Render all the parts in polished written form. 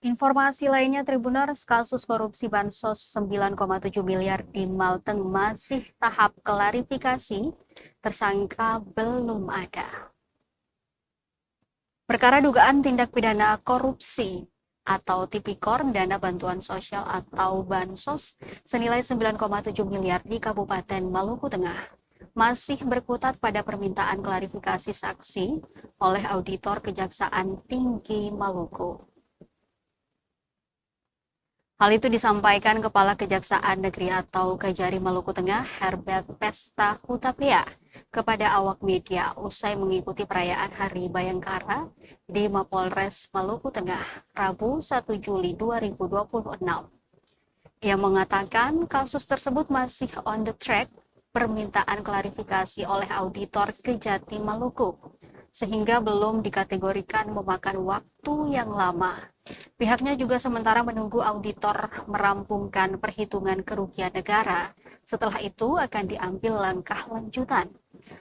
Informasi lainnya, Tribuners, kasus korupsi Bansos 9,7 miliar di Malteng masih tahap klarifikasi, tersangka belum ada. Perkara dugaan tindak pidana korupsi atau Tipikor dana bantuan sosial atau Bansos senilai 9,7 miliar di Kabupaten Maluku Tengah masih berkutat pada permintaan klarifikasi saksi oleh auditor Kejaksaan Tinggi Maluku. Hal itu disampaikan Kepala Kejaksaan Negeri atau Kejari Maluku Tengah, Herbert Pesta Hutapea, kepada awak media usai mengikuti perayaan Hari Bayangkara di Mapolres Maluku Tengah, Rabu 1 Juli 2026. Ia mengatakan kasus tersebut masih on the track permintaan klarifikasi oleh auditor Kejati Maluku, sehingga belum dikategorikan memakan waktu yang lama. Pihaknya juga sementara menunggu auditor merampungkan perhitungan kerugian negara. Setelah itu akan diambil langkah lanjutan.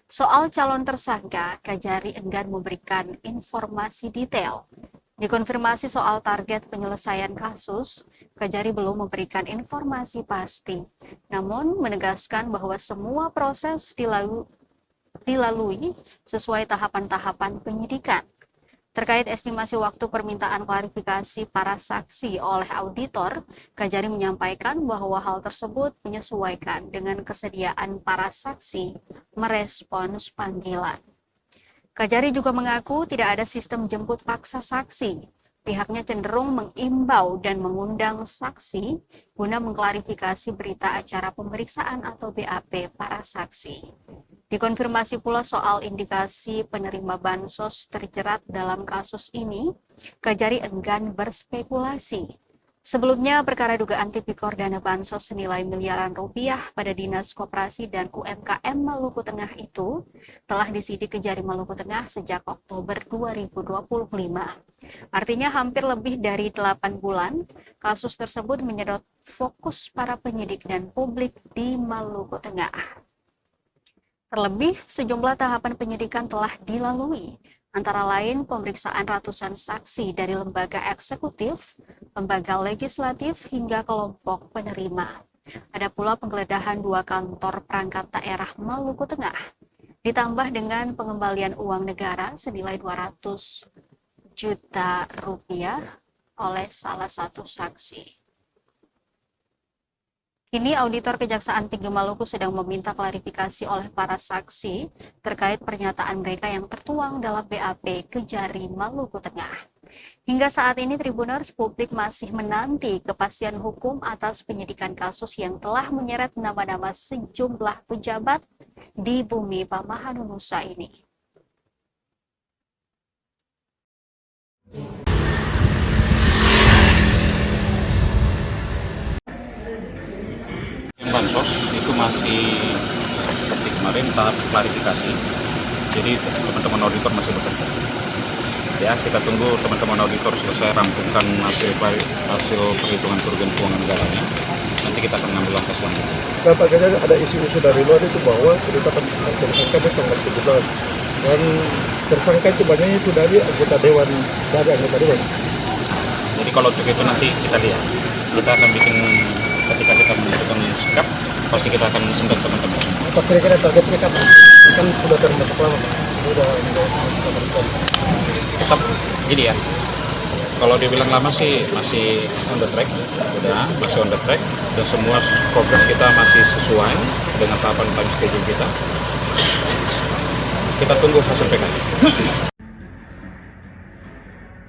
Soal calon tersangka, Kejari enggan memberikan informasi detail. Dikonfirmasi soal target penyelesaian kasus, Kejari belum memberikan informasi pasti, namun menegaskan bahwa semua proses dilalui sesuai tahapan-tahapan penyidikan. Terkait estimasi waktu permintaan klarifikasi para saksi oleh auditor, Kejari menyampaikan bahwa hal tersebut menyesuaikan dengan kesediaan para saksi merespons panggilan. Kejari juga mengaku tidak ada sistem jemput paksa saksi. Pihaknya cenderung mengimbau dan mengundang saksi guna mengklarifikasi berita acara pemeriksaan atau BAP para saksi. Dikonfirmasi pula soal indikasi penerima bansos terjerat dalam kasus ini, Kejari enggan berspekulasi. Sebelumnya, perkara dugaan Tipikor dana bansos senilai miliaran rupiah pada Dinas Koperasi dan UMKM Maluku Tengah itu telah disidik Kejari Maluku Tengah sejak Oktober 2025. Artinya hampir lebih dari 8 bulan, kasus tersebut menyedot fokus para penyidik dan publik di Maluku Tengah. Terlebih, sejumlah tahapan penyidikan telah dilalui, antara lain pemeriksaan ratusan saksi dari lembaga eksekutif, lembaga legislatif, hingga kelompok penerima. Ada pula penggeledahan 2 kantor perangkat daerah Maluku Tengah, ditambah dengan pengembalian uang negara senilai 200 juta rupiah oleh salah satu saksi. Kini auditor Kejaksaan Tinggi Maluku sedang meminta klarifikasi oleh para saksi terkait pernyataan mereka yang tertuang dalam BAP Kejari Maluku Tengah. Hingga saat ini, Tribuners, publik masih menanti kepastian hukum atas penyidikan kasus yang telah menyeret nama-nama sejumlah pejabat di bumi Pamahan Nusa ini. Bansos itu masih seperti kemarin tahap klarifikasi, jadi teman-teman auditor masih bekerja. Ya, kita tunggu teman-teman auditor selesai rampungkan hasil perhitungan kerugian keuangan negaranya. Nanti kita akan mengambil langkah selanjutnya. Nah, Pak Ganjar, ada isu-isu dari luar itu bahwa penetapan tersangka itu tanggal 17 dan tersangka itu banyaknya itu dari anggota dewan. Jadi kalau untuk itu nanti kita lihat, kita akan bikin ketika kita menentukan sikap, pasti kita akan undang teman-teman. Apa kira-kira target mereka, Pak? Kan sudah termasuk lama, Pak. Sudah Tetap jadi ya, kalau dibilang lama sih masih on the track, masih on the track, dan semua progres kita masih sesuai dengan tahapan time schedule kita. Kita tunggu hasil PK.